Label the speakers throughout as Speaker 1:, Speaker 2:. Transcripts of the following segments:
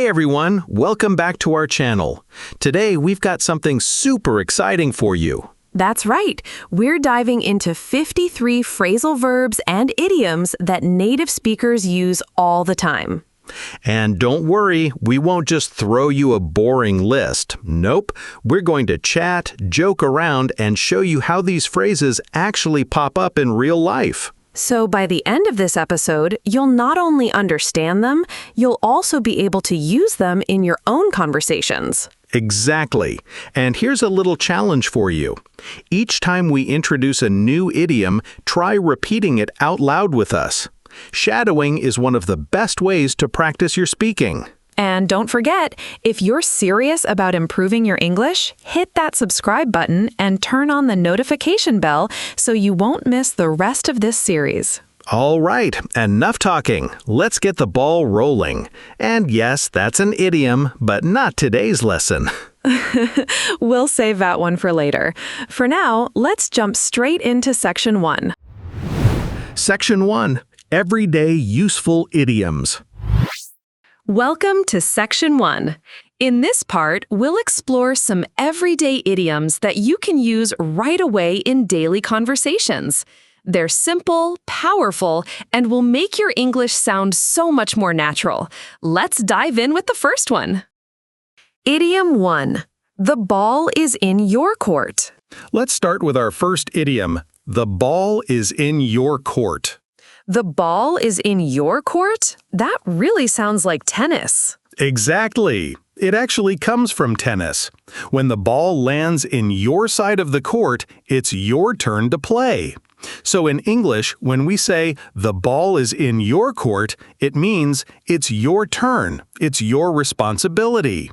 Speaker 1: Hey everyone, welcome back to our channel. Today we've got something super exciting for you.
Speaker 2: That's right. We're diving into 53 phrasal verbs and idioms that native speakers use all the time.
Speaker 1: And don't worry, we won't just throw you a boring list. Nope, we're going to chat, joke around, and show you how these phrases actually pop up in real life.
Speaker 2: So by the end of this episode, you'll not only understand them, you'll also be able to use them in your own conversations.
Speaker 1: Exactly. And here's a little challenge for you. Each time we introduce a new idiom, try repeating it out loud with us. Shadowing is one of the best ways to practice your speaking.
Speaker 2: And don't forget, if you're serious about improving your English, hit that subscribe button and turn on the notification bell so you won't miss the rest of this series.
Speaker 1: All right, enough talking. Let's get the ball rolling. And yes, that's an idiom, but not today's lesson.
Speaker 2: We'll save that one for later. For now, let's jump straight into Section 1.
Speaker 1: Section 1. Everyday Useful Idioms.
Speaker 2: Welcome to Section 1. In this part, we'll explore some everyday idioms that you can use right away in daily conversations. They're simple, powerful, and will make your English sound so much more natural. Let's dive in with the first one. Idiom 1. The ball is in your court.
Speaker 1: Let's start with our first idiom. The ball is in your court.
Speaker 2: The ball is in your court? That really sounds like tennis.
Speaker 1: Exactly. It actually comes from tennis. When the ball lands in your side of the court, it's your turn to play. So in English, when we say, the ball is in your court, it means it's your turn. It's your responsibility.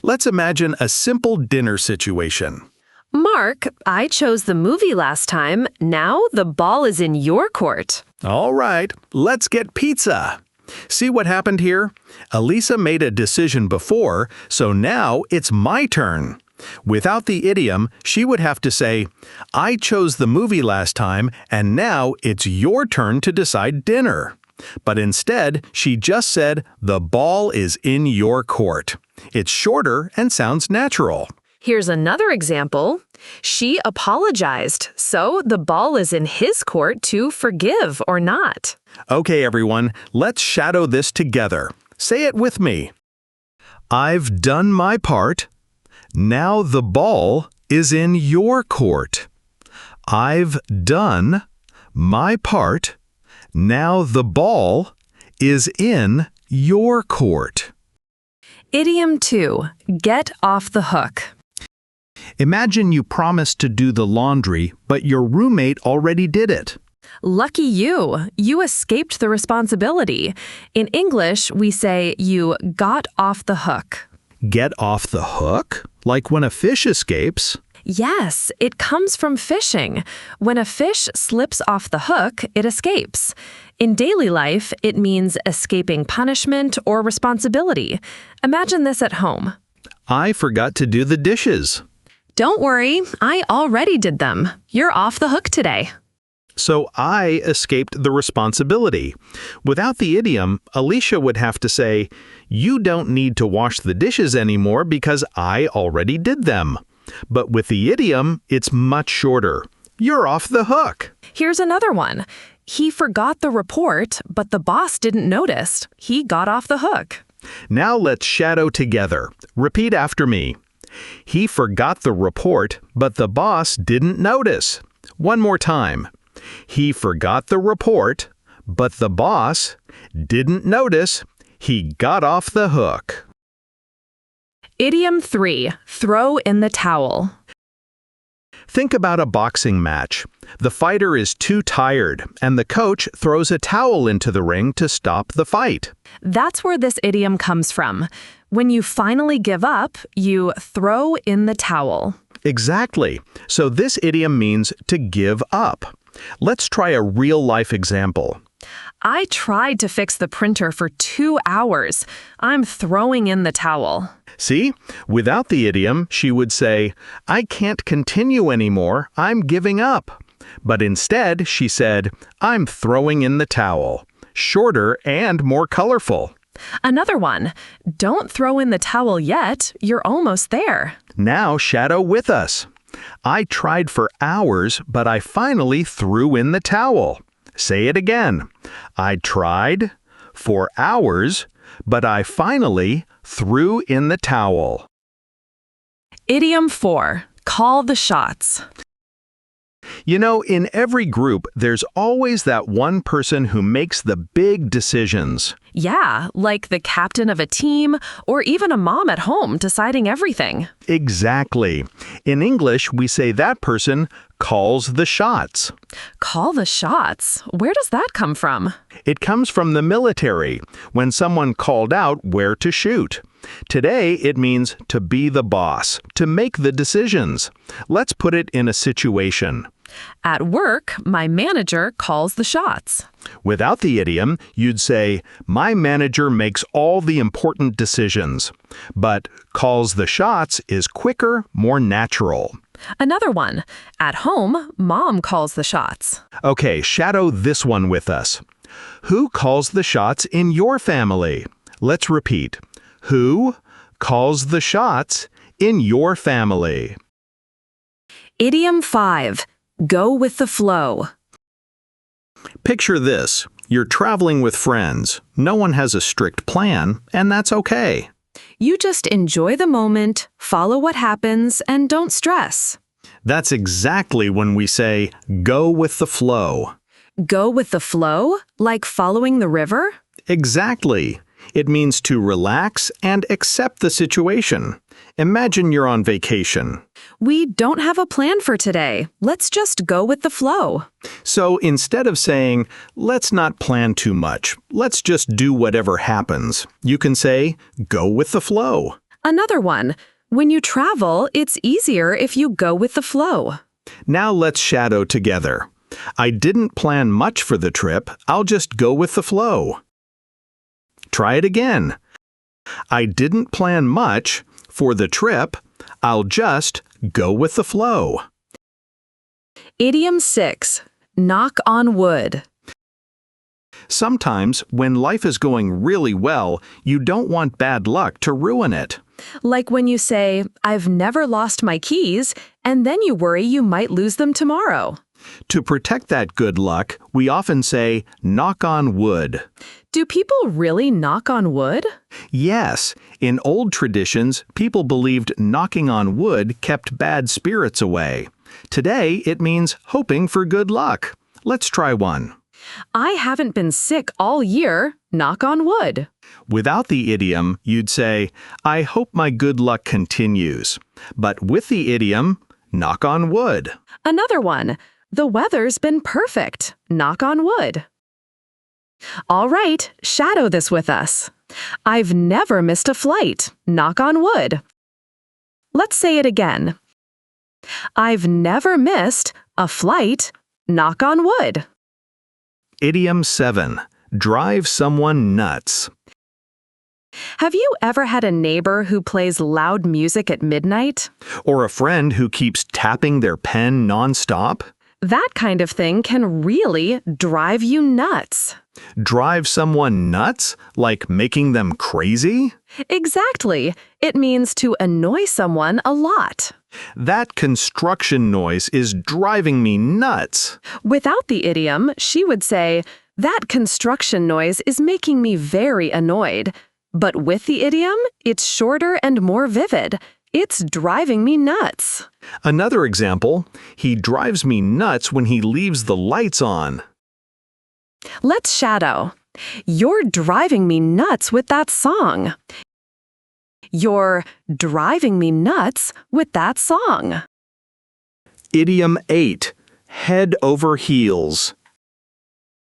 Speaker 1: Let's imagine a simple dinner situation.
Speaker 2: Mark, I chose the movie last time. Now the ball is in your court.
Speaker 1: All right, let's get pizza. See what happened here? Elisa made a decision before, so now it's my turn. Without the idiom, she would have to say, I chose the movie last time, and now it's your turn to decide dinner. But instead, she just said, the ball is in your court. It's shorter and sounds natural.
Speaker 2: Here's another example. She apologized, so the ball is in his court to forgive or not.
Speaker 1: Okay, everyone, let's shadow this together. Say it with me. I've done my part. Now the ball is in your court. I've done my part. Now the ball is in your court.
Speaker 2: Idiom 2. Get off the hook.
Speaker 1: Imagine you promised to do the laundry, but your roommate already did it.
Speaker 2: Lucky you. You escaped the responsibility. In English, we say you got off the hook.
Speaker 1: Get off the hook? Like when a fish escapes?
Speaker 2: Yes, it comes from fishing. When a fish slips off the hook, it escapes. In daily life, it means escaping punishment or responsibility. Imagine this at home.
Speaker 1: I forgot to do the dishes.
Speaker 2: Don't worry, I already did them. You're off the hook today.
Speaker 1: So I escaped the responsibility. Without the idiom, Alicia would have to say, you don't need to wash the dishes anymore because I already did them. But with the idiom, it's much shorter. You're off the hook.
Speaker 2: Here's another one. He forgot the report, but the boss didn't notice. He got off the hook.
Speaker 1: Now let's shadow together. Repeat after me. He forgot the report, but the boss didn't notice. One more time. He forgot the report, but the boss didn't notice. He got off the hook.
Speaker 2: Idiom 3. Throw in the towel.
Speaker 1: Think about a boxing match. The fighter is too tired, and the coach throws a towel into the ring to stop the fight.
Speaker 2: That's where this idiom comes from. When you finally give up, you throw in the towel.
Speaker 1: Exactly. So this idiom means to give up. Let's try a real-life example.
Speaker 2: I tried to fix the printer for 2 hours. I'm throwing in the towel.
Speaker 1: See? Without the idiom, she would say, I can't continue anymore. I'm giving up. But instead, she said, I'm throwing in the towel. Shorter and more colorful.
Speaker 2: Another one, don't throw in the towel yet, you're almost there.
Speaker 1: Now shadow with us. I tried for hours, but I finally threw in the towel. Say it again. I tried for hours, but I finally threw in the towel.
Speaker 2: Idiom 4, call the shots.
Speaker 1: You know, in every group, there's always that one person who makes the big decisions.
Speaker 2: Yeah, like the captain of a team or even a mom at home deciding everything.
Speaker 1: Exactly. In English, we say that person calls the shots.
Speaker 2: Call the shots? Where does that come from?
Speaker 1: It comes from the military, when someone called out where to shoot. Today, it means to be the boss, to make the decisions. Let's put it in a situation.
Speaker 2: At work, my manager calls the shots.
Speaker 1: Without the idiom, you'd say, my manager makes all the important decisions. But calls the shots is quicker, more natural.
Speaker 2: Another one. At home, mom calls the shots.
Speaker 1: Okay, shadow this one with us. Who calls the shots in your family? Let's repeat. Who calls the shots in your family?
Speaker 2: Idiom 5. Go with the flow.
Speaker 1: Picture this. You're traveling with friends. No one has a strict plan, and that's okay.
Speaker 2: You just enjoy the moment, follow what happens, and don't stress.
Speaker 1: That's exactly when we say, go with the flow.
Speaker 2: Go with the flow? Like following the river?
Speaker 1: Exactly. It means to relax and accept the situation. Imagine you're on vacation.
Speaker 2: We don't have a plan for today. Let's just go with the flow.
Speaker 1: So instead of saying, let's not plan too much, let's just do whatever happens, you can say, go with the flow.
Speaker 2: Another one. When you travel, it's easier if you go with the flow.
Speaker 1: Now let's shadow together. I didn't plan much for the trip. I'll just go with the flow. Try it again. I didn't plan much for the trip. I'll just go with the flow.
Speaker 2: Idiom 6. Knock on wood.
Speaker 1: Sometimes, when life is going really well, you don't want bad luck to ruin it.
Speaker 2: Like when you say, I've never lost my keys, and then you worry you might lose them tomorrow.
Speaker 1: To protect that good luck, we often say, knock on wood.
Speaker 2: Do people really knock on wood?
Speaker 1: Yes. In old traditions, people believed knocking on wood kept bad spirits away. Today, it means hoping for good luck. Let's try one.
Speaker 2: I haven't been sick all year, knock on wood.
Speaker 1: Without the idiom, you'd say, I hope my good luck continues. But with the idiom, knock on wood.
Speaker 2: Another one. The weather's been perfect, knock on wood. All right, shadow this with us. I've never missed a flight, knock on wood. Let's say it again. I've never missed a flight, knock on wood.
Speaker 1: Idiom 7. Drive someone nuts.
Speaker 2: Have you ever had a neighbor who plays loud music at midnight?
Speaker 1: Or a friend who keeps tapping their pen nonstop?
Speaker 2: That kind of thing can really drive you nuts.
Speaker 1: Drive someone nuts? Like making them crazy?
Speaker 2: Exactly. It means to annoy someone a lot.
Speaker 1: That construction noise is driving me nuts.
Speaker 2: Without the idiom, she would say, that construction noise is making me very annoyed. But with the idiom, it's shorter and more vivid. It's driving me nuts.
Speaker 1: Another example, he drives me nuts when he leaves the lights on.
Speaker 2: Let's shadow. You're driving me nuts with that song. You're driving me nuts with that song.
Speaker 1: Idiom 8. Head over heels.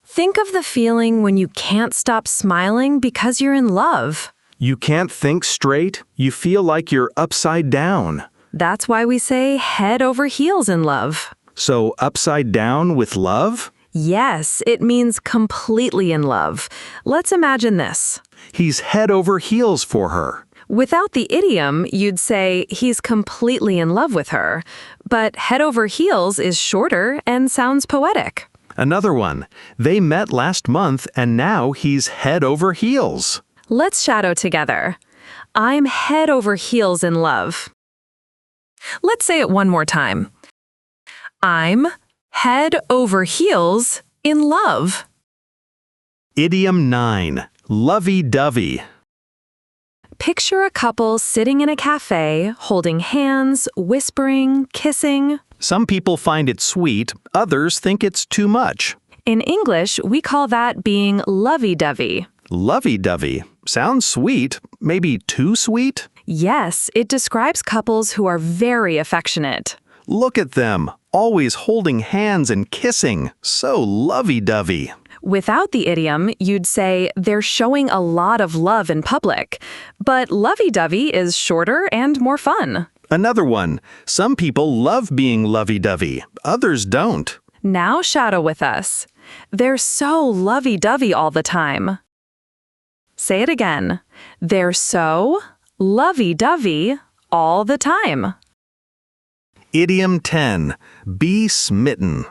Speaker 2: Think of the feeling when you can't stop smiling because you're in love.
Speaker 1: You can't think straight. You feel like you're upside down.
Speaker 2: That's why we say head over heels in love.
Speaker 1: So upside down with love?
Speaker 2: Yes, it means completely in love. Let's imagine this.
Speaker 1: He's head over heels for her.
Speaker 2: Without the idiom, you'd say he's completely in love with her. But head over heels is shorter and sounds poetic.
Speaker 1: Another one. They met last month and now he's head over heels.
Speaker 2: Let's shadow together. I'm head over heels in love. Let's say it one more time. I'm head over heels in love.
Speaker 1: Idiom 9. Lovey-dovey.
Speaker 2: Picture a couple sitting in a cafe, holding hands, whispering, kissing.
Speaker 1: Some people find it sweet, others think it's too much.
Speaker 2: In English, we call that being lovey-dovey.
Speaker 1: Lovey-dovey. Sounds sweet, maybe too sweet?
Speaker 2: Yes, it describes couples who are very affectionate.
Speaker 1: Look at them, always holding hands and kissing. So lovey-dovey.
Speaker 2: Without the idiom, you'd say they're showing a lot of love in public. But lovey-dovey is shorter and more fun.
Speaker 1: Another one. Some people love being lovey-dovey, others don't.
Speaker 2: Now shadow with us. They're so lovey-dovey all the time. Say it again. They're so lovey-dovey all the time.
Speaker 1: Idiom 10. Be smitten.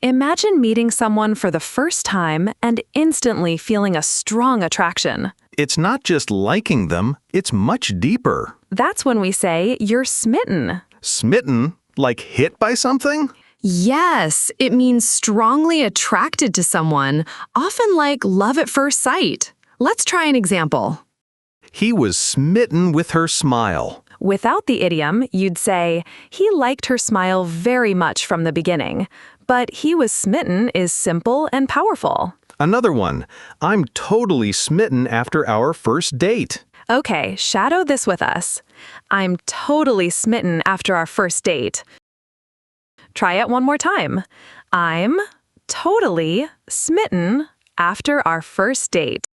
Speaker 2: Imagine meeting someone for the first time and instantly feeling a strong attraction.
Speaker 1: It's not just liking them, it's much deeper.
Speaker 2: That's when we say you're smitten.
Speaker 1: Smitten? Like hit by something?
Speaker 2: Yes, it means strongly attracted to someone, often like love at first sight. Let's try an example.
Speaker 1: He was smitten with her smile.
Speaker 2: Without the idiom, you'd say, he liked her smile very much from the beginning. But he was smitten is simple and powerful.
Speaker 1: Another one. I'm totally smitten after our first date.
Speaker 2: Okay, shadow this with us. I'm totally smitten after our first date. Try it one more time. I'm totally smitten after our first date.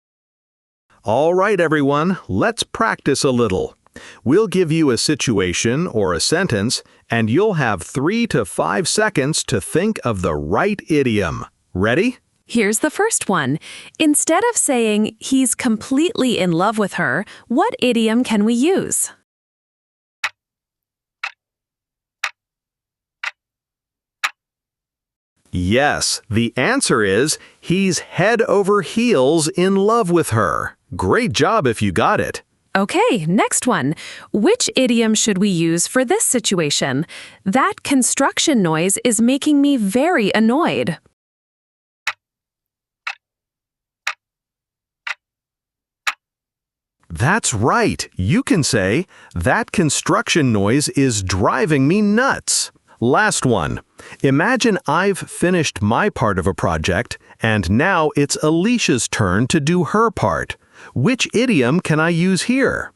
Speaker 1: All right, everyone, let's practice a little. We'll give you a situation or a sentence, and you'll have 3 to 5 seconds to think of the right idiom. Ready?
Speaker 2: Here's the first one. Instead of saying he's completely in love with her, what idiom can we use?
Speaker 1: Yes, the answer is he's head over heels in love with her. Great job if you got it.
Speaker 2: Okay, next one. Which idiom should we use for this situation? That construction noise is making me very annoyed.
Speaker 1: That's right. You can say, that construction noise is driving me nuts. Last one. Imagine I've finished my part of a project, and now it's Alicia's turn to do her part. Which idiom can I use here?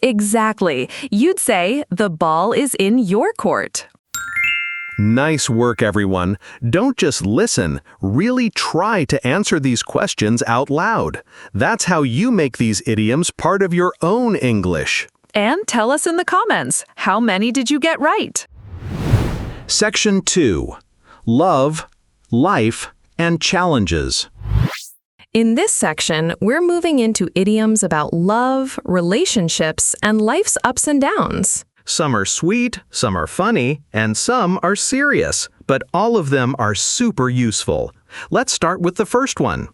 Speaker 2: Exactly. You'd say, the ball is in your court.
Speaker 1: Nice work, everyone. Don't just listen. Really try to answer these questions out loud. That's how you make these idioms part of your own English.
Speaker 2: And tell us in the comments, how many did you get right?
Speaker 1: Section 2. Love, life, and challenges.
Speaker 2: In this section, we're moving into idioms about love, relationships, and life's ups and downs.
Speaker 1: Some are sweet, some are funny, and some are serious, but all of them are super useful. Let's start with the first one.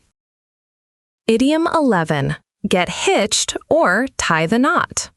Speaker 2: Idiom 11. Get hitched or tie the knot.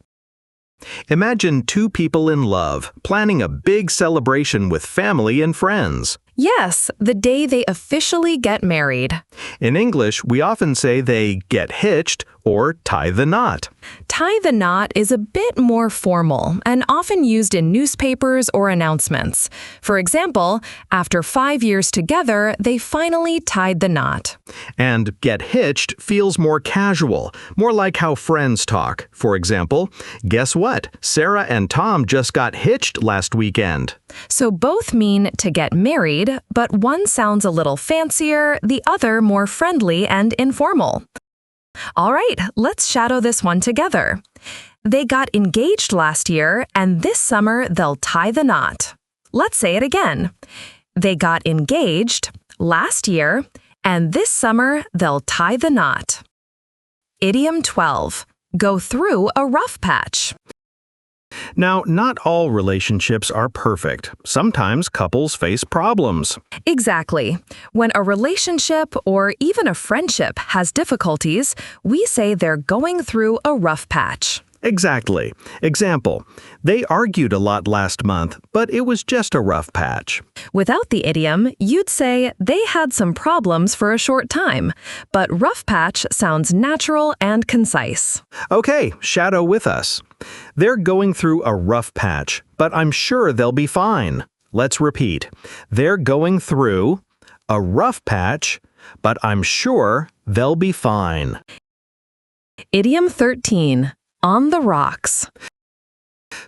Speaker 1: Imagine two people in love, planning a big celebration with family and friends.
Speaker 2: Yes, the day they officially get married.
Speaker 1: In English, we often say they get hitched or tie the knot.
Speaker 2: Tie the knot is a bit more formal and often used in newspapers or announcements. For example, after 5 years together, they finally tied the knot.
Speaker 1: And get hitched feels more casual, more like how friends talk. For example, guess what? Sarah and Tom just got hitched last weekend.
Speaker 2: So both mean to get married, but one sounds a little fancier, the other more friendly and informal. All right, let's shadow this one together. They got engaged last year, and this summer they'll tie the knot. Let's say it again. They got engaged last year, and this summer they'll tie the knot. Idiom 12. Go through a rough patch.
Speaker 1: Now, not all relationships are perfect. Sometimes couples face problems.
Speaker 2: Exactly. When a relationship or even a friendship has difficulties, we say they're going through a rough patch.
Speaker 1: Exactly. Example, they argued a lot last month, but it was just a rough patch.
Speaker 2: Without the idiom, you'd say they had some problems for a short time, but rough patch sounds natural and concise.
Speaker 1: Okay, shadow with us. They're going through a rough patch, but I'm sure they'll be fine. Let's repeat. They're going through a rough patch, but I'm sure they'll be fine.
Speaker 2: Idiom 13. On the rocks.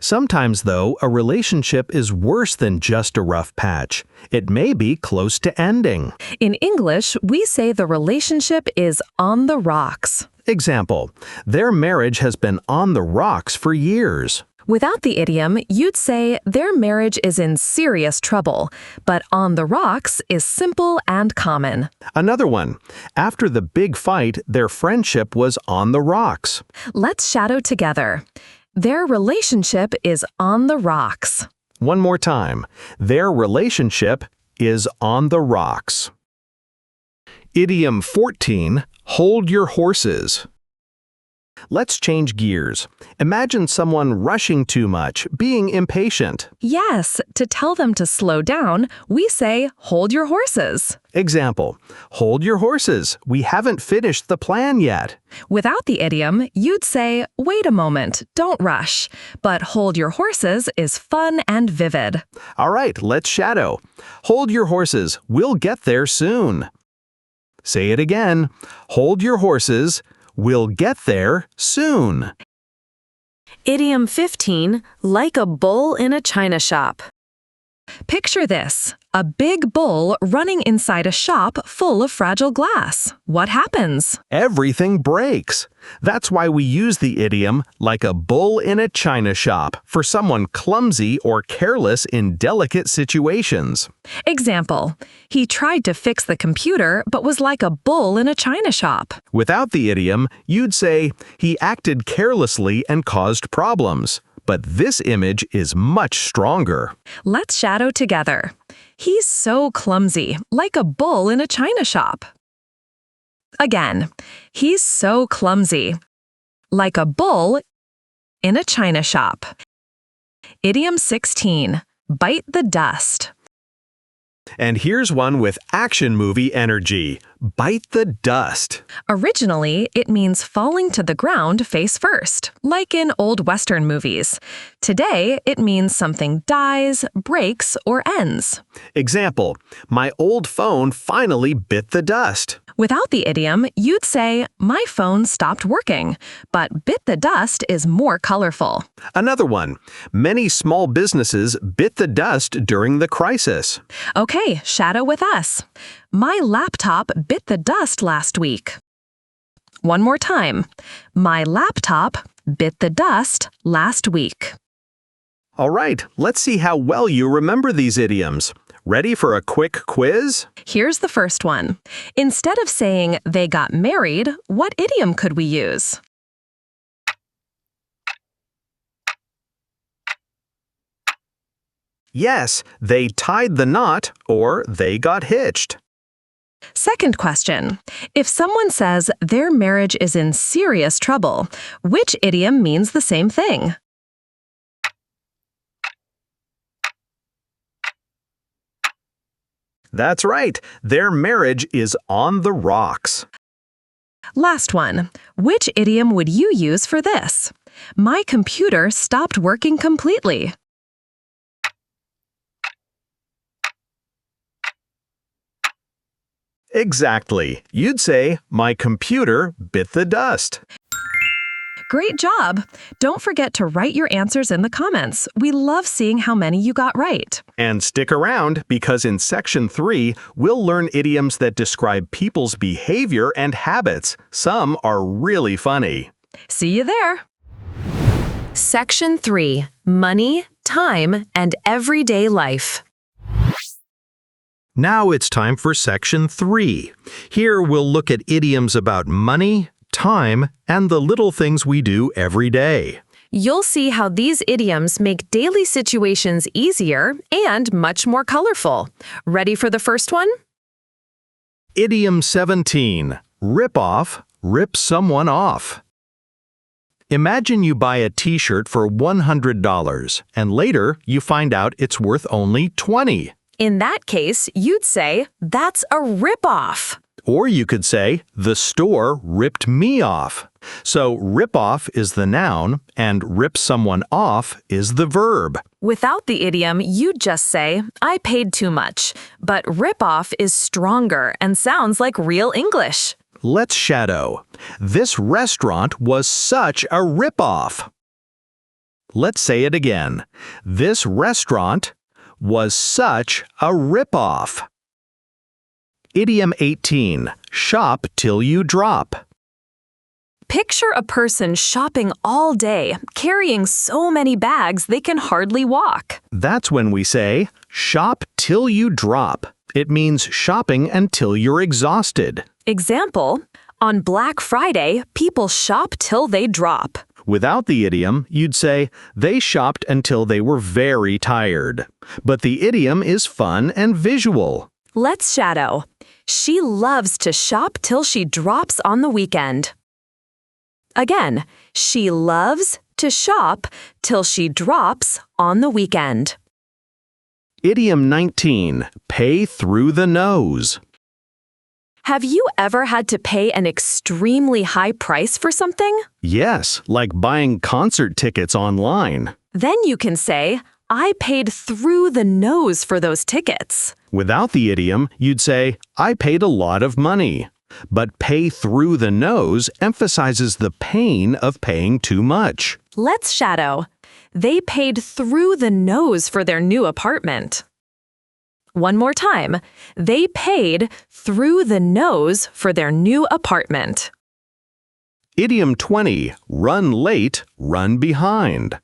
Speaker 1: Sometimes, though, a relationship is worse than just a rough patch. It may be close to ending.
Speaker 2: In English, we say the relationship is on the rocks.
Speaker 1: Example, their marriage has been on the rocks for years.
Speaker 2: Without the idiom, you'd say their marriage is in serious trouble, but on the rocks is simple and common.
Speaker 1: Another one, after the big fight, their friendship was on the rocks.
Speaker 2: Let's shadow together. Their relationship is on the rocks.
Speaker 1: One more time, their relationship is on the rocks. Idiom 14, hold your horses. Let's change gears. Imagine someone rushing too much, being impatient.
Speaker 2: Yes, to tell them to slow down, we say hold your horses.
Speaker 1: Example, hold your horses. We haven't finished the plan yet.
Speaker 2: Without the idiom, you'd say wait a moment, don't rush. But hold your horses is fun and vivid.
Speaker 1: All right, let's shadow. Hold your horses. We'll get there soon. Say it again. Hold your horses. We'll get there soon.
Speaker 2: Idiom 15, like a bull in a china shop. Picture this, a big bull running inside a shop full of fragile glass. What happens?
Speaker 1: Everything breaks. That's why we use the idiom, like a bull in a china shop, for someone clumsy or careless in delicate situations.
Speaker 2: Example, he tried to fix the computer but was like a bull in a china shop.
Speaker 1: Without the idiom, you'd say, he acted carelessly and caused problems. But this image is much stronger.
Speaker 2: Let's shadow together. He's so clumsy, like a bull in a china shop. Again, he's so clumsy, like a bull in a china shop. Idiom 16, bite the dust.
Speaker 1: And here's one with action movie energy. Bite the dust.
Speaker 2: Originally, it means falling to the ground face first, like in old Western movies. Today, it means something dies, breaks, or ends.
Speaker 1: Example, my old phone finally bit the dust.
Speaker 2: Without the idiom, you'd say, my phone stopped working, but bit the dust is more colorful.
Speaker 1: Another one, many small businesses bit the dust during the crisis.
Speaker 2: Okay, shadow with us. My laptop bit the dust last week. One more time. My laptop bit the dust last week.
Speaker 1: All right, let's see how well you remember these idioms. Ready for a quick quiz?
Speaker 2: Here's the first one. Instead of saying they got married, what idiom could we use?
Speaker 1: Yes, they tied the knot or they got hitched.
Speaker 2: Second question. If someone says their marriage is in serious trouble, which idiom means the same thing?
Speaker 1: That's right, their marriage is on the rocks.
Speaker 2: Last one. Which idiom would you use for this? My computer stopped working completely.
Speaker 1: Exactly. You'd say, my computer bit the dust.
Speaker 2: Great job! Don't forget to write your answers in the comments. We love seeing how many you got right.
Speaker 1: And stick around, because in Section 3, we'll learn idioms that describe people's behavior and habits. Some are really funny.
Speaker 2: See you there! Section 3. Money, Time, and Everyday Life.
Speaker 1: Now it's time for Section 3. Here we'll look at idioms about money, time, and the little things we do every day.
Speaker 2: You'll see how these idioms make daily situations easier and much more colorful. Ready for the first one?
Speaker 1: Idiom 17. Rip off, rip someone off. Imagine you buy a t-shirt for $100 and later you find out it's worth only $20.
Speaker 2: In that case, you'd say, that's a rip-off.
Speaker 1: Or you could say, the store ripped me off. So rip off is the noun and rip someone off is the verb.
Speaker 2: Without the idiom, you'd just say, I paid too much. But rip-off is stronger and sounds like real English.
Speaker 1: Let's shadow. This restaurant was such a rip-off. Let's say it again. This restaurant was such a rip-off. Idiom 18. Shop till you drop.
Speaker 2: Picture a person shopping all day, carrying so many bags they can hardly walk.
Speaker 1: That's when we say, shop till you drop. It means shopping until you're exhausted.
Speaker 2: Example, on Black Friday, people shop till they drop.
Speaker 1: Without the idiom, you'd say, they shopped until they were very tired. But the idiom is fun and visual.
Speaker 2: Let's shadow. She loves to shop till she drops on the weekend. Again, she loves to shop till she drops on the weekend.
Speaker 1: Idiom 19. Pay through the nose.
Speaker 2: Have you ever had to pay an extremely high price for something?
Speaker 1: Yes, like buying concert tickets online.
Speaker 2: Then you can say, I paid through the nose for those tickets.
Speaker 1: Without the idiom, you'd say, I paid a lot of money. But pay through the nose emphasizes the pain of paying too much.
Speaker 2: Let's shadow. They paid through the nose for their new apartment. One more time. They paid through the nose for their new apartment.
Speaker 1: Idiom 20. Run late, run behind.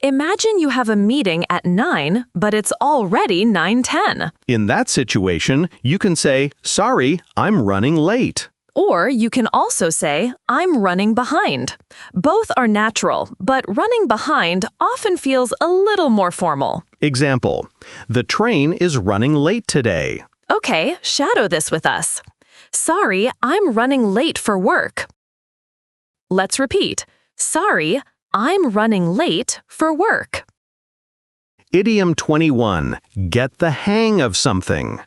Speaker 2: Imagine you have a meeting at 9, but it's already 9:10.
Speaker 1: In that situation, you can say, sorry, I'm running late.
Speaker 2: Or you can also say, I'm running behind. Both are natural, but running behind often feels a little more formal.
Speaker 1: Example, the train is running late today.
Speaker 2: Okay, shadow this with us. Sorry, I'm running late for work. Let's repeat. Sorry, I'm running late for work.
Speaker 1: Idiom 21. Get the hang of something.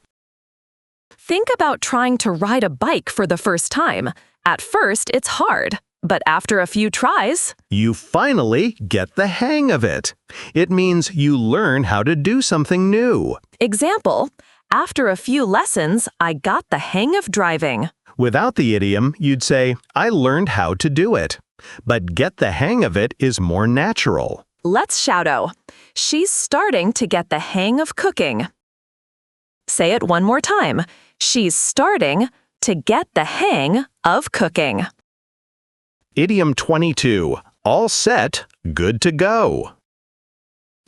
Speaker 2: Think about trying to ride a bike for the first time. At first, it's hard, but after a few tries,
Speaker 1: You finally get the hang of it. It means you learn how to do something new.
Speaker 2: example, after a few lessons, I got the hang of driving.
Speaker 1: Without the idiom, you'd say, I learned how to do it. But get the hang of it is more natural.
Speaker 2: Let's shadow. She's starting to get the hang of cooking. Say it one more time. She's starting to get the hang of cooking.
Speaker 1: Idiom 22. All set, good to go.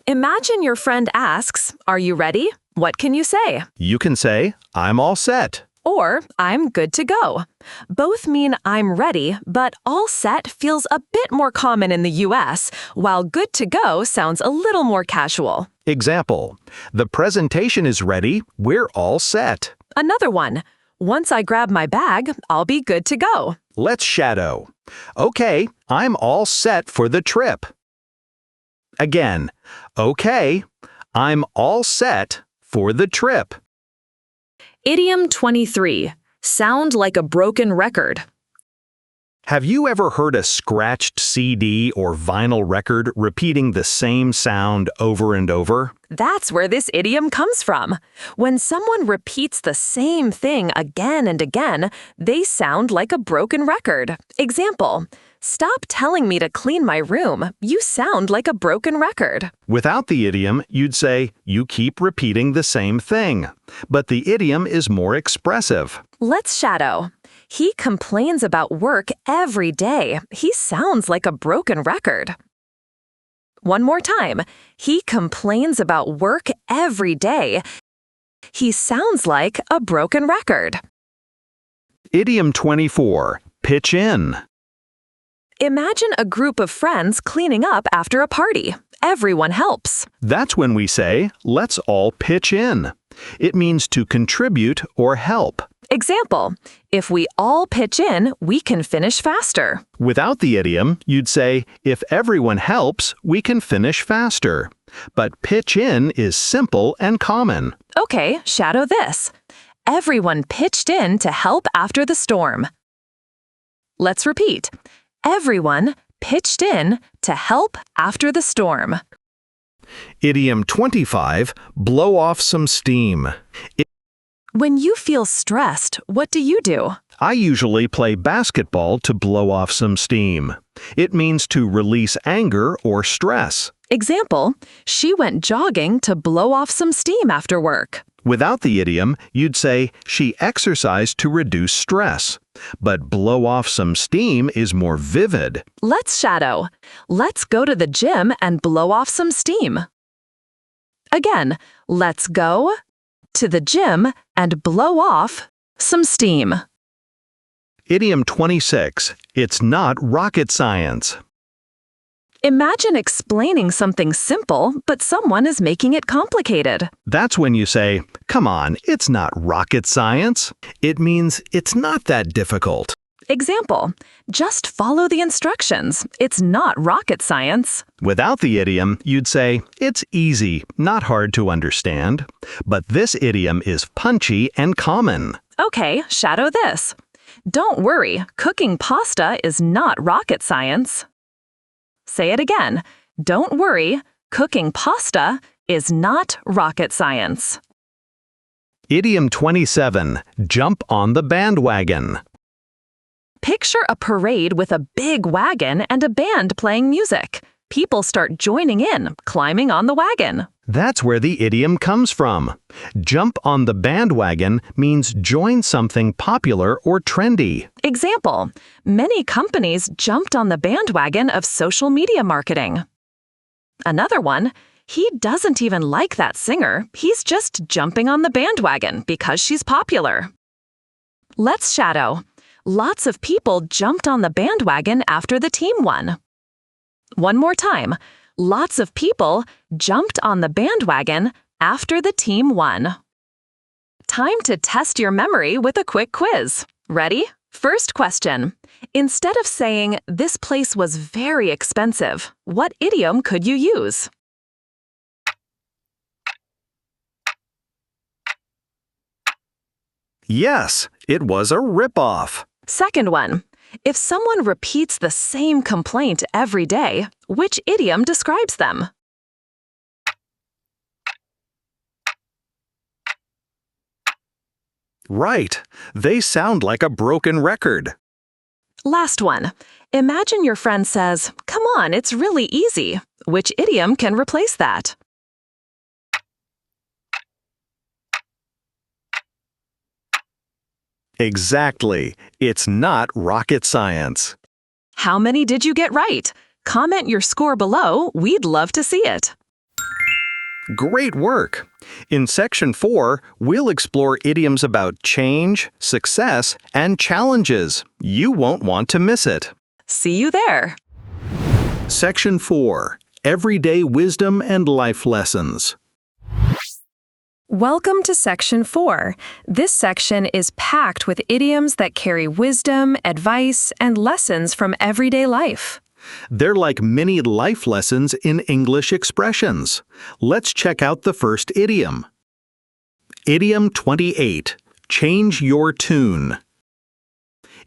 Speaker 2: Imagine your friend asks, are you ready? What can you say?
Speaker 1: You can say, I'm all set.
Speaker 2: Or, I'm good to go. Both mean I'm ready, but all set feels a bit more common in the US, while good to go sounds a little more casual.
Speaker 1: Example, the presentation is ready, we're all set.
Speaker 2: Another one, once I grab my bag, I'll be good to go.
Speaker 1: Let's shadow. Okay, I'm all set for the trip. Again, okay, I'm all set for the trip.
Speaker 2: Idiom 23. Sound like a broken record.
Speaker 1: Have you ever heard a scratched CD or vinyl record repeating the same sound over and over?
Speaker 2: That's where this idiom comes from. When someone repeats the same thing again and again, they sound like a broken record. Example, stop telling me to clean my room. You sound like a broken record.
Speaker 1: Without the idiom, you'd say, you keep repeating the same thing. But the idiom is more expressive.
Speaker 2: Let's shadow. He complains about work every day. He sounds like a broken record. One more time. He complains about work every day. He sounds like a broken record.
Speaker 1: Idiom 24. Pitch in.
Speaker 2: Imagine a group of friends cleaning up after a party. Everyone helps.
Speaker 1: That's when we say, let's all pitch in. It means to contribute or help.
Speaker 2: Example, if we all pitch in, we can finish faster.
Speaker 1: Without the idiom, you'd say, if everyone helps, we can finish faster. But pitch in is simple and common.
Speaker 2: Okay, shadow this. Everyone pitched in to help after the storm. Let's repeat. Everyone pitched in to help after the storm.
Speaker 1: Idiom 25, blow off some steam.
Speaker 2: When you feel stressed, what do?
Speaker 1: I usually play basketball to blow off some steam. It means to release anger or stress.
Speaker 2: Example, she went jogging to blow off some steam after work.
Speaker 1: Without the idiom, you'd say, she exercised to reduce stress. But blow off some steam is more vivid.
Speaker 2: Let's shadow. Let's go to the gym and blow off some steam. Again, let's go to the gym and blow off some steam.
Speaker 1: Idiom 26, it's not rocket science.
Speaker 2: Imagine explaining something simple, but someone is making it complicated.
Speaker 1: That's when you say, come on, it's not rocket science. It means it's not that difficult.
Speaker 2: Example, just follow the instructions. It's not rocket science.
Speaker 1: Without the idiom, you'd say, it's easy, not hard to understand. But this idiom is punchy and common.
Speaker 2: Okay, shadow this. Don't worry, cooking pasta is not rocket science. Say it again. Don't worry, cooking pasta is not rocket science.
Speaker 1: Idiom 27, jump on the bandwagon.
Speaker 2: Picture a parade with a big wagon and a band playing music. People start joining in, climbing on the wagon.
Speaker 1: That's where the idiom comes from. Jump on the bandwagon means join something popular or trendy.
Speaker 2: Example, many companies jumped on the bandwagon of social media marketing. Another one, he doesn't even like that singer. He's just jumping on the bandwagon because she's popular. Let's shadow. Lots of people jumped on the bandwagon after the team won. One more time. Lots of people jumped on the bandwagon after the team won. Time to test your memory with a quick quiz. Ready? First question. Instead of saying, this place was very expensive, what idiom could you use?
Speaker 1: Yes, it was a rip-off.
Speaker 2: Second one. If someone repeats the same complaint every day, which idiom describes them?
Speaker 1: Right. They sound like a broken record.
Speaker 2: Last one. Imagine your friend says, come on, it's really easy. Which idiom can replace that?
Speaker 1: Exactly. It's not rocket science.
Speaker 2: How many did you get right? Comment your score below. We'd love to see it.
Speaker 1: Great work! In Section 4, we'll explore idioms about change, success, and challenges. You won't want to miss it.
Speaker 2: See you there.
Speaker 1: Section 4, Everyday Wisdom and Life Lessons.
Speaker 2: Welcome to Section 4. This section is packed with idioms that carry wisdom, advice, and lessons from everyday life.
Speaker 1: They're like mini life lessons in English expressions. Let's check out the first idiom. Idiom 28, change your tune.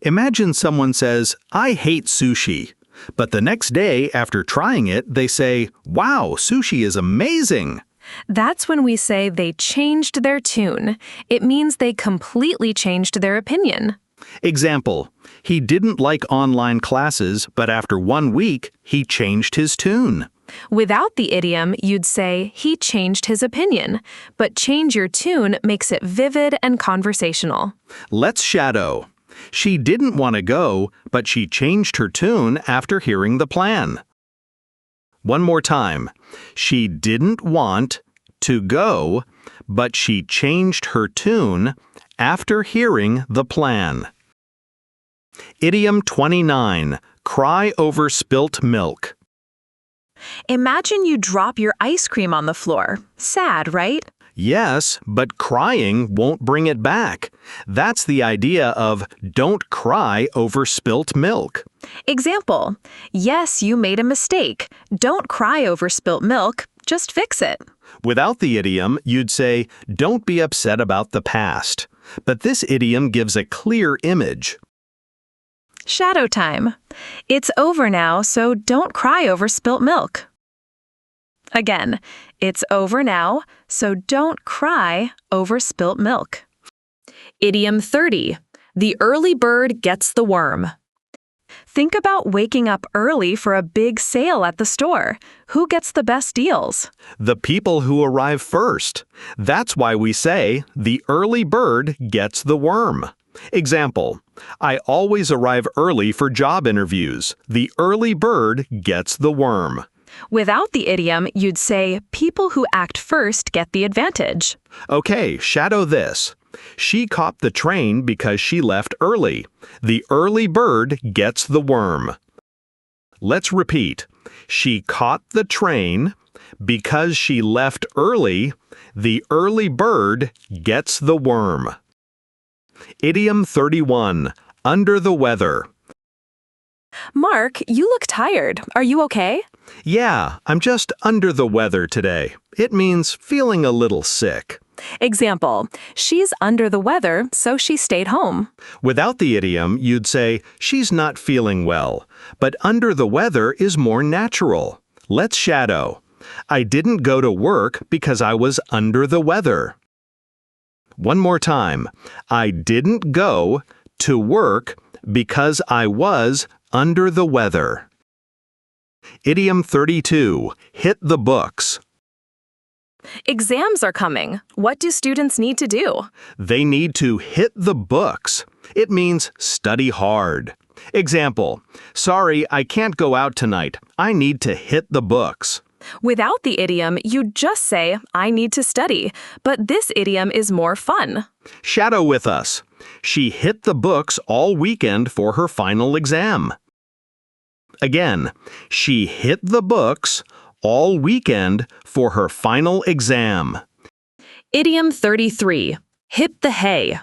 Speaker 1: Imagine someone says, I hate sushi. But the next day, after trying it, they say, wow, sushi is amazing.
Speaker 2: That's when we say they changed their tune. It means they completely changed their opinion.
Speaker 1: Example, he didn't like online classes, but after 1 week, he changed his tune.
Speaker 2: Without the idiom, you'd say he changed his opinion, but change your tune makes it vivid and conversational.
Speaker 1: Let's shadow. She didn't want to go, but she changed her tune after hearing the plan. One more time. She didn't want to go, but she changed her tune after hearing the plan. Idiom 29, cry over spilt milk.
Speaker 2: Imagine you drop your ice cream on the floor. Sad, right?
Speaker 1: Yes, but crying won't bring it back. That's the idea of don't cry over spilt milk.
Speaker 2: Example: yes, you made a mistake. Don't cry over spilt milk. Just fix it.
Speaker 1: Without the idiom, you'd say, don't be upset about the past. But this idiom gives a clear image.
Speaker 2: Shadow time. It's over now, so don't cry over spilt milk. Again, it's over now, so don't cry over spilt milk. Idiom 30. The early bird gets the worm. Think about waking up early for a big sale at the store. Who gets the best deals?
Speaker 1: The people who arrive first. That's why we say, the early bird gets the worm. Example: I always arrive early for job interviews. The early bird gets the worm.
Speaker 2: Without the idiom, you'd say, people who act first get the advantage.
Speaker 1: Okay, shadow this. She caught the train because she left early. The early bird gets the worm. Let's repeat. She caught the train because she left early. The early bird gets the worm. Idiom 31. Under the weather.
Speaker 2: Mark, you look tired. Are you okay?
Speaker 1: Yeah, I'm just under the weather today. It means feeling a little sick.
Speaker 2: Example: she's under the weather, so she stayed home.
Speaker 1: Without the idiom, you'd say, she's not feeling well. But under the weather is more natural. Let's shadow. I didn't go to work because I was under the weather. One more time. I didn't go to work because I was under the weather. Idiom 32. Hit the books.
Speaker 2: Exams are coming. What do students need to do?
Speaker 1: They need to hit the books. It means study hard. Example: sorry, I can't go out tonight. I need to hit the books.
Speaker 2: Without the idiom, you'd just say, I need to study. But this idiom is more fun.
Speaker 1: Shadow with us. She hit the books all weekend for her final exam. Again, she hit the books all weekend for her final exam.
Speaker 2: Idiom 33. Hit the hay.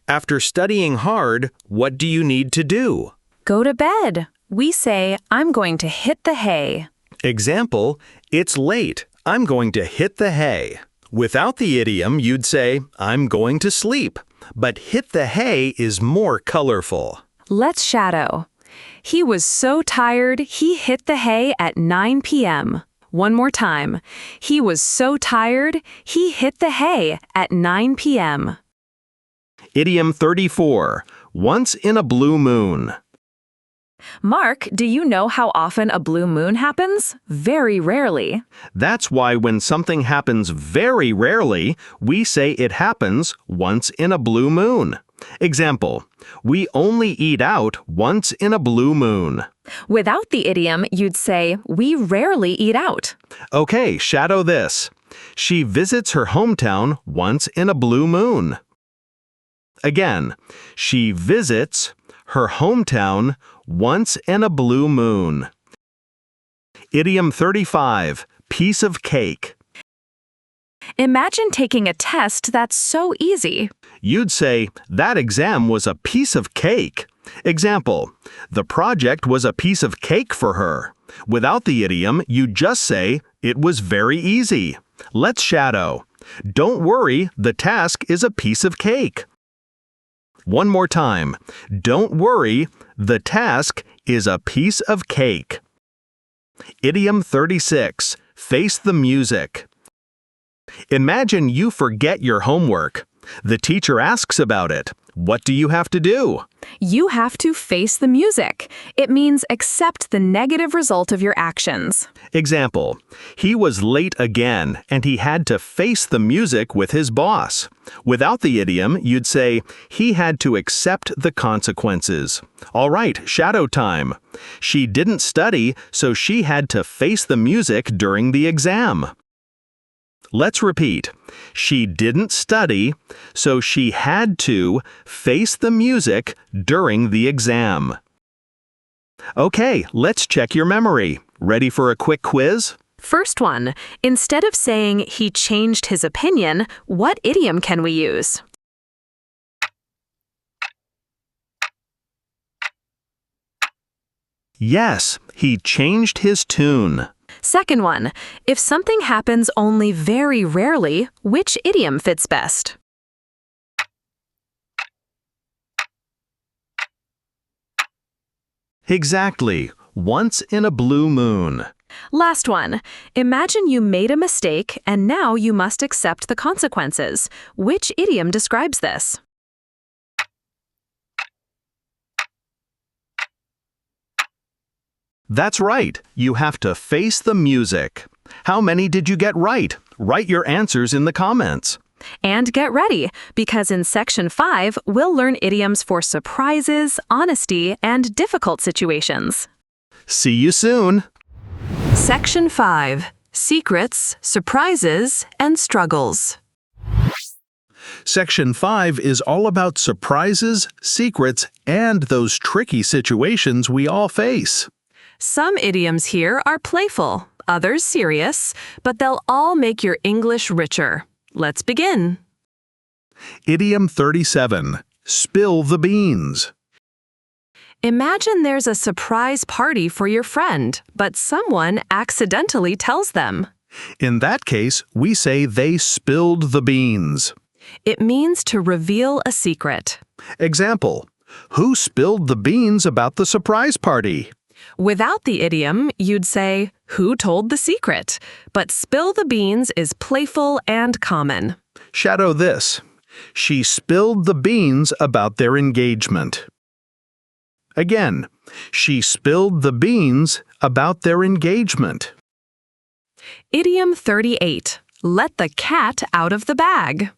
Speaker 1: After studying hard, what do you need to do?
Speaker 2: Go to bed. We say, I'm going to hit the hay.
Speaker 1: Example: it's late. I'm going to hit the hay. Without the idiom, you'd say, I'm going to sleep. But hit the hay is more colorful.
Speaker 2: Let's shadow. He was so tired, he hit the hay at 9 p.m. One more time. He was so tired, he hit the hay at 9 p.m.
Speaker 1: Idiom 34. Once in a blue moon.
Speaker 2: Mark, do you know how often a blue moon happens? Very rarely.
Speaker 1: That's why when something happens very rarely, we say it happens once in a blue moon. Example: we only eat out once in a blue moon.
Speaker 2: Without the idiom, you'd say, we rarely eat out.
Speaker 1: Okay, shadow this. She visits her hometown once in a blue moon. Again, she visits her hometown once in a blue moon. Idiom 35. Piece of cake.
Speaker 2: Imagine taking a test that's so easy.
Speaker 1: You'd say, that exam was a piece of cake. Example: the project was a piece of cake for her. Without the idiom, you'd just say, it was very easy. Let's shadow. Don't worry, the task is a piece of cake. One more time. Don't worry, the task is a piece of cake. Idiom 36. Face the music. Imagine you forget your homework. The teacher asks about it. What do you have to do?
Speaker 2: You have to face the music. It means accept the negative result of your actions.
Speaker 1: Example: he was late again and he had to face the music with his boss. Without the idiom, you'd say, he had to accept the consequences. All right, shadow time. She didn't study, so she had to face the music during the exam. Let's repeat. She didn't study, so she had to face the music during the exam. Okay, let's check your memory. Ready for a quick quiz?
Speaker 2: First one, instead of saying he changed his opinion, what idiom can we use?
Speaker 1: Yes, he changed his tune.
Speaker 2: Second one, if something happens only very rarely, which idiom fits best?
Speaker 1: Exactly, once in a blue moon.
Speaker 2: Last one, imagine you made a mistake and now you must accept the consequences. Which idiom describes this?
Speaker 1: That's right, you have to face the music. How many did you get right? Write your answers in the comments.
Speaker 2: And get ready, because in Section 5, we'll learn idioms for surprises, honesty, and difficult situations.
Speaker 1: See you soon!
Speaker 2: Section 5, Secrets, Surprises, and Struggles.
Speaker 1: Section 5 is all about surprises, secrets, and those tricky situations we all face.
Speaker 2: Some idioms here are playful, others serious, but they'll all make your English richer. Let's begin.
Speaker 1: Idiom 37. Spill the beans.
Speaker 2: Imagine there's a surprise party for your friend, but someone accidentally tells them.
Speaker 1: In that case, we say they spilled the beans.
Speaker 2: It means to reveal a secret.
Speaker 1: Example, who spilled the beans about the surprise party?
Speaker 2: Without the idiom, you'd say, who told the secret? But spill the beans is playful and common.
Speaker 1: Shadow this. She spilled the beans about their engagement. Again, she spilled the beans about their engagement.
Speaker 2: Idiom 38. Let the cat out of the bag.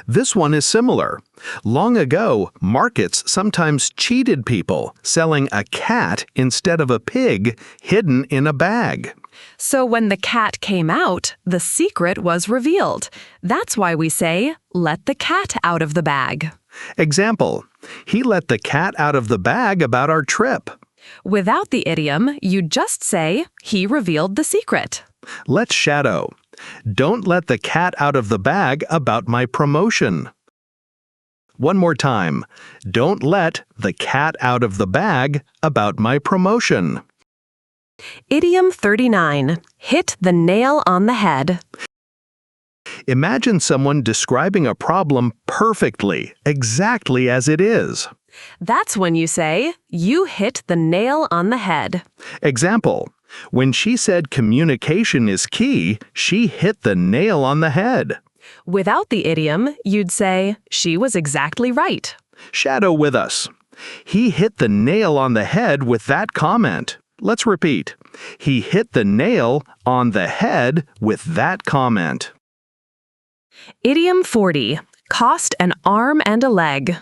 Speaker 1: This one is similar. Long ago, markets sometimes cheated people, selling a cat instead of a pig hidden in a bag.
Speaker 2: So when the cat came out, the secret was revealed. That's why we say, let the cat out of the bag.
Speaker 1: Example, he let the cat out of the bag about our trip.
Speaker 2: Without the idiom, you'd just say, he revealed the secret.
Speaker 1: Let's shadow. Don't let the cat out of the bag about my promotion. One more time. Don't let the cat out of the bag about my promotion.
Speaker 2: Idiom 39. Hit the nail on the head.
Speaker 1: Imagine someone describing a problem perfectly, exactly as it is.
Speaker 2: That's when you say, you hit the nail on the head.
Speaker 1: Example, when she said communication is key, she hit the nail on the head.
Speaker 2: Without the idiom, you'd say, she was exactly right.
Speaker 1: Shadow with us. He hit the nail on the head with that comment. Let's repeat. He hit the nail on the head with that comment.
Speaker 2: Idiom 40. Cost an arm and a leg.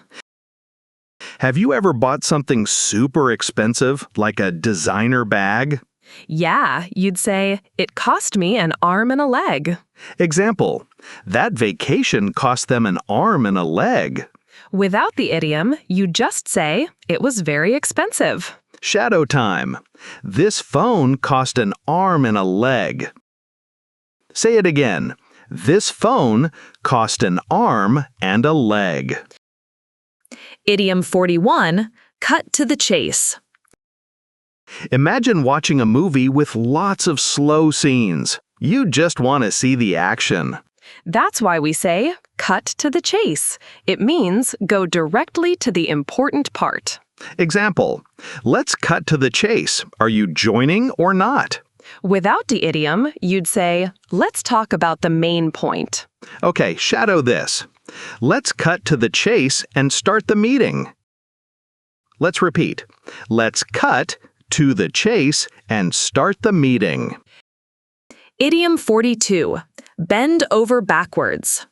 Speaker 1: Have you ever bought something super expensive, like a designer bag?
Speaker 2: Yeah, you'd say, it cost me an arm and a leg.
Speaker 1: Example, that vacation cost them an arm and a leg.
Speaker 2: Without the idiom, you'd just say, it was very expensive.
Speaker 1: Shadow time. This phone cost an arm and a leg. Say it again. This phone cost an arm and a leg.
Speaker 2: Idiom 41. Cut to the chase.
Speaker 1: Imagine watching a movie with lots of slow scenes. You just want to see the action.
Speaker 2: That's why we say, cut to the chase. It means go directly to the important part.
Speaker 1: Example, let's cut to the chase. Are you joining or not?
Speaker 2: Without the idiom, you'd say, let's talk about the main point.
Speaker 1: Okay, shadow this. Let's cut to the chase and start the meeting. Let's repeat. Let's cut to the chase and start the meeting.
Speaker 2: Idiom 42. Bend over backwards.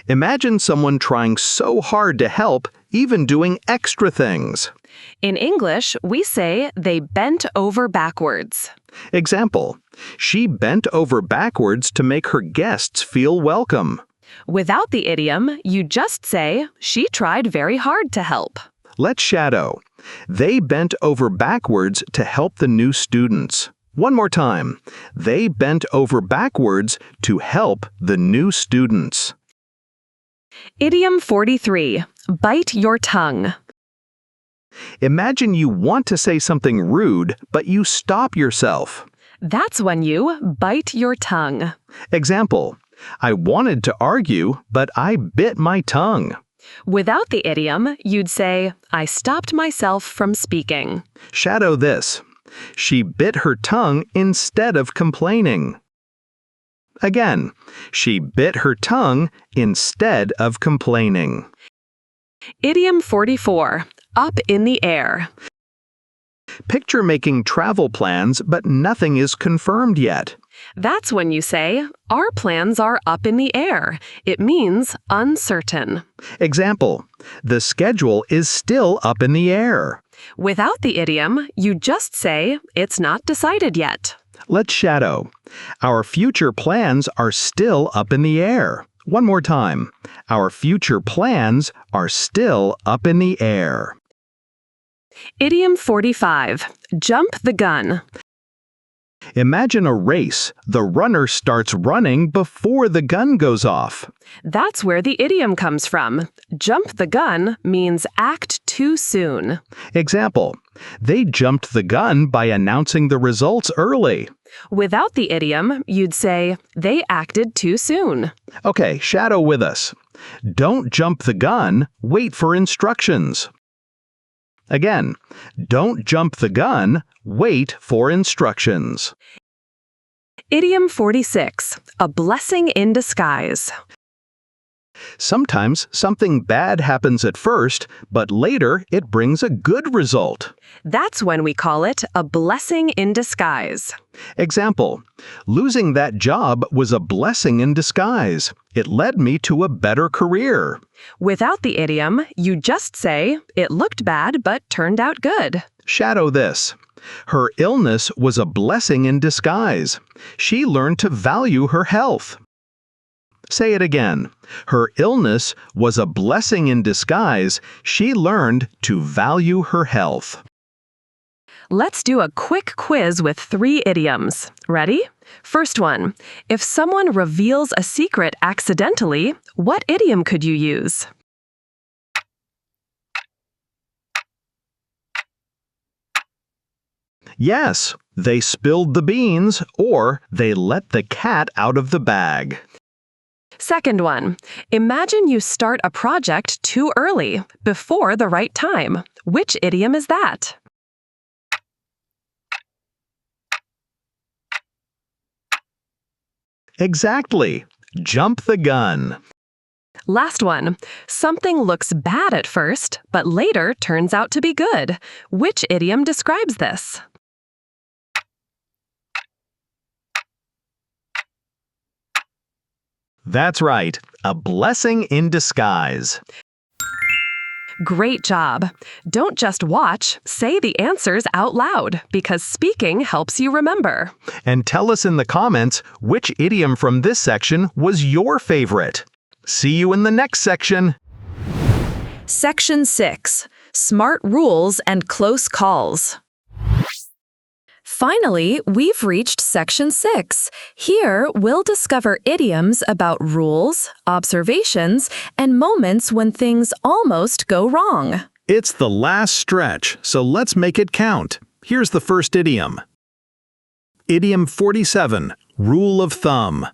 Speaker 1: Imagine someone trying so hard to help, even doing extra things.
Speaker 2: In English, we say they bent over backwards.
Speaker 1: Example, she bent over backwards to make her guests feel welcome.
Speaker 2: Without the idiom, you just say, she tried very hard to help.
Speaker 1: Let's shadow. They bent over backwards to help the new students. One more time. They bent over backwards to help the new students.
Speaker 2: Idiom 43. Bite your tongue.
Speaker 1: Imagine you want to say something rude, but you stop yourself.
Speaker 2: That's when you bite your tongue.
Speaker 1: Example, I wanted to argue, but I bit my tongue.
Speaker 2: Without the idiom, you'd say, I stopped myself from speaking.
Speaker 1: Shadow this. She bit her tongue instead of complaining. Again, she bit her tongue instead of complaining.
Speaker 2: Idiom 44. Up in the air.
Speaker 1: Picture making travel plans, but nothing is confirmed yet.
Speaker 2: That's when you say, our plans are up in the air. It means uncertain.
Speaker 1: Example, the schedule is still up in the air.
Speaker 2: Without the idiom, you just say, it's not decided yet.
Speaker 1: Let's shadow. Our future plans are still up in the air. One more time. Our future plans are still up in the air.
Speaker 2: Idiom 45. Jump the gun.
Speaker 1: Imagine a race. The runner starts running before the gun goes off.
Speaker 2: That's where the idiom comes from. Jump the gun means act too soon.
Speaker 1: Example, they jumped the gun by announcing the results early.
Speaker 2: Without the idiom, you'd say, they acted too soon.
Speaker 1: Okay, shadow with us. Don't jump the gun, wait for instructions. Again, don't jump the gun, wait for instructions.
Speaker 2: Idiom 46. A blessing in disguise.
Speaker 1: Sometimes something bad happens at first, but later it brings a good result.
Speaker 2: That's when we call it a blessing in disguise.
Speaker 1: Example, losing that job was a blessing in disguise. It led me to a better career.
Speaker 2: Without the idiom, you just say, it looked bad but turned out good.
Speaker 1: Shadow this. Her illness was a blessing in disguise. She learned to value her health. Say it again. Her illness was a blessing in disguise. She learned to value her health.
Speaker 2: Let's do a quick quiz with 3 idioms. Ready? First one. If someone reveals a secret accidentally, what idiom could you use?
Speaker 1: Yes, they spilled the beans, or they let the cat out of the bag.
Speaker 2: Second one. Imagine you start a project too early, before the right time. Which idiom is that?
Speaker 1: Exactly. Jump the gun.
Speaker 2: Last one. Something looks bad at first, but later turns out to be good. Which idiom describes this?
Speaker 1: That's right. A blessing in disguise.
Speaker 2: Great job. Don't just watch, say the answers out loud, because speaking helps you remember.
Speaker 1: And tell us in the comments which idiom from this section was your favorite. See you in the next section.
Speaker 2: Section 6. Smart Rules and Close Calls. Finally, we've reached Section 6. Here, we'll discover idioms about rules, observations, and moments when things almost go wrong.
Speaker 1: It's the last stretch, so let's make it count. Here's the first idiom. Idiom 47, Rule of Thumb.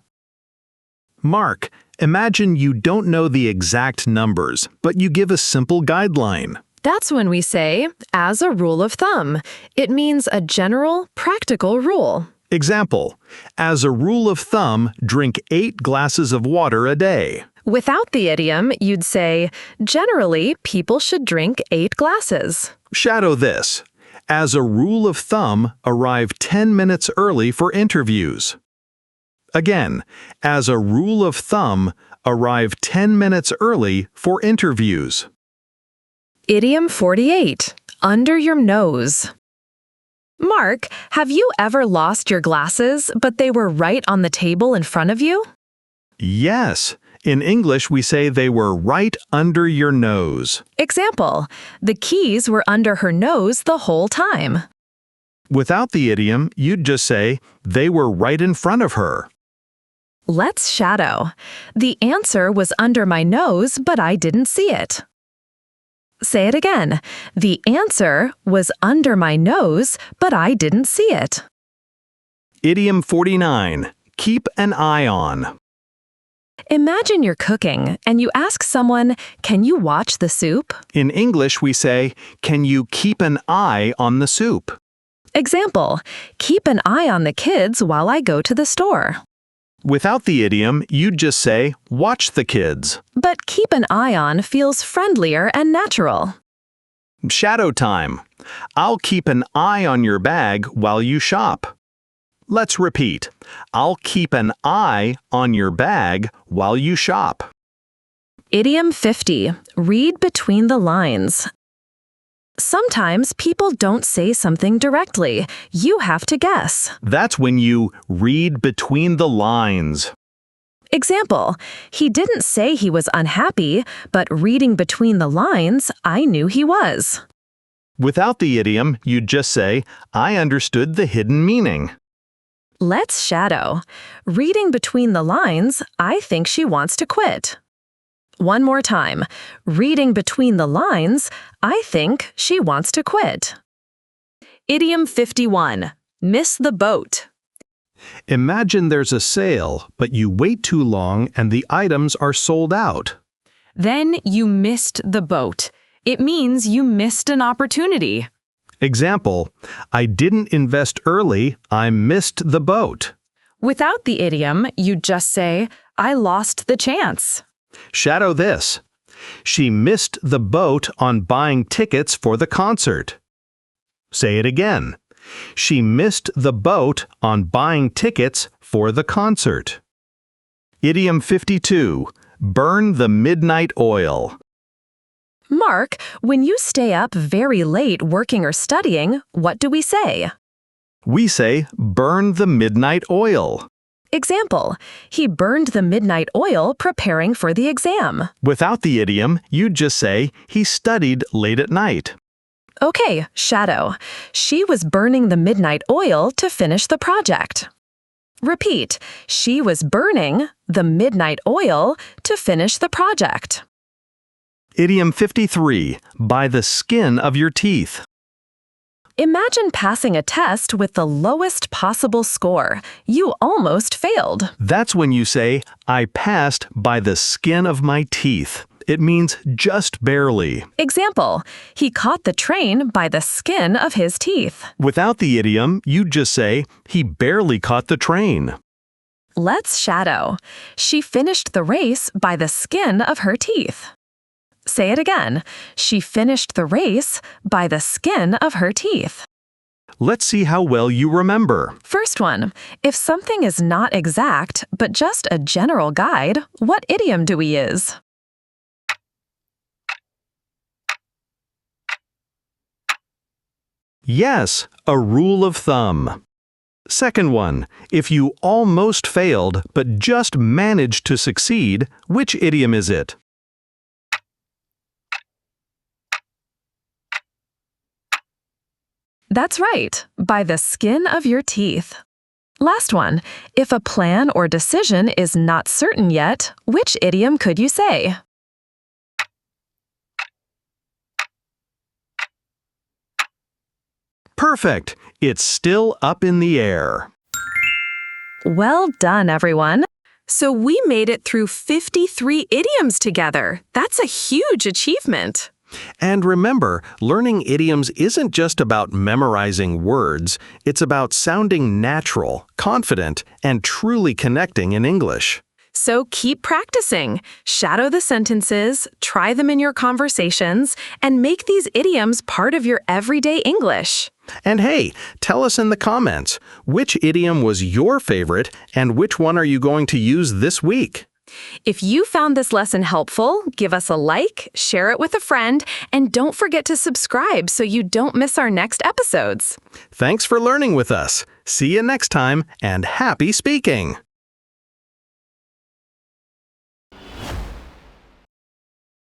Speaker 1: Mark, imagine you don't know the exact numbers, but you give a simple guideline.
Speaker 2: That's when we say, as a rule of thumb. It means a general, practical rule.
Speaker 1: Example, as a rule of thumb, drink 8 glasses of water a day.
Speaker 2: Without the idiom, you'd say, generally, people should drink 8 glasses.
Speaker 1: Shadow this. As a rule of thumb, arrive 10 minutes early for interviews. Again, as a rule of thumb, arrive 10 minutes early for interviews.
Speaker 2: Idiom 48. Under your nose. Mark, have you ever lost your glasses, but they were right on the table in front of you?
Speaker 1: Yes, In English, we say they were right under your nose.
Speaker 2: Example, the keys were under her nose the whole time.
Speaker 1: Without the idiom, you'd just say, they were right in front of her.
Speaker 2: Let's shadow. The answer was under my nose, but I didn't see it. Say it again. The answer was under my nose, but I didn't see it.
Speaker 1: Idiom 49. Keep an eye on.
Speaker 2: Imagine you're cooking and you ask someone, "Can you watch the soup?"
Speaker 1: In English, we say, can you keep an eye on the soup?
Speaker 2: Example, keep an eye on the kids while I go to the store.
Speaker 1: Without the idiom, you'd just say, watch the kids.
Speaker 2: But keep an eye on feels friendlier and natural.
Speaker 1: Shadow time. I'll keep an eye on your bag while you shop. Let's repeat. I'll keep an eye on your bag while you shop.
Speaker 2: Idiom 50. Read between the lines. Sometimes people don't say something directly. You have to guess.
Speaker 1: That's when you read between the lines.
Speaker 2: Example, he didn't say he was unhappy, but reading between the lines, I knew he was.
Speaker 1: Without the idiom, you'd just say, I understood the hidden meaning.
Speaker 2: Let's shadow. Reading between the lines, I think she wants to quit. One more time. Reading between the lines, I think she wants to quit. Idiom 51. Miss the boat.
Speaker 1: Imagine there's a sale, but you wait too long and the items are sold out.
Speaker 2: Then you missed the boat. It means you missed an opportunity.
Speaker 1: Example, I didn't invest early, I missed the boat.
Speaker 2: Without the idiom, you just say, I lost the chance.
Speaker 1: Shadow this. She missed the boat on buying tickets for the concert. Say it again. She missed the boat on buying tickets for the concert. Idiom 52. Burn the midnight oil.
Speaker 2: Mark, when you stay up very late working or studying, what do we say?
Speaker 1: We say, burn the midnight oil.
Speaker 2: Example, he burned the midnight oil preparing for the exam.
Speaker 1: Without the idiom, you'd just say, he studied late at night.
Speaker 2: Okay, shadow. She was burning the midnight oil to finish the project. Repeat, she was burning the midnight oil to finish the project.
Speaker 1: Idiom 53. By the skin of your teeth.
Speaker 2: Imagine passing a test with the lowest possible score. You almost failed.
Speaker 1: That's when you say, I passed by the skin of my teeth. It means just barely.
Speaker 2: Example, he caught the train by the skin of his teeth.
Speaker 1: Without the idiom, you'd just say, he barely caught the train.
Speaker 2: Let's shadow. She finished the race by the skin of her teeth. Say it again. She finished the race by the skin of her teeth.
Speaker 1: Let's see how well you remember.
Speaker 2: First one, if something is not exact, but just a general guide, what idiom do we use?
Speaker 1: Yes, a rule of thumb. Second one, if you almost failed but just managed to succeed, which idiom is it?
Speaker 2: That's right, by the skin of your teeth. Last one, if a plan or decision is not certain yet, which idiom could you say?
Speaker 1: Perfect! It's still up in the air.
Speaker 2: Well done, everyone. So we made it through 53 idioms together. That's a huge achievement.
Speaker 1: And remember, learning idioms isn't just about memorizing words, it's about sounding natural, confident, and truly connecting in English.
Speaker 2: So keep practicing. Shadow the sentences, try them in your conversations, and make these idioms part of your everyday English.
Speaker 1: And hey, tell us in the comments, which idiom was your favorite and which one are you going to use this week?
Speaker 2: If you found this lesson helpful, give us a like, share it with a friend, and don't forget to subscribe so you don't miss our next episodes.
Speaker 1: Thanks for learning with us. See you next time, and happy speaking!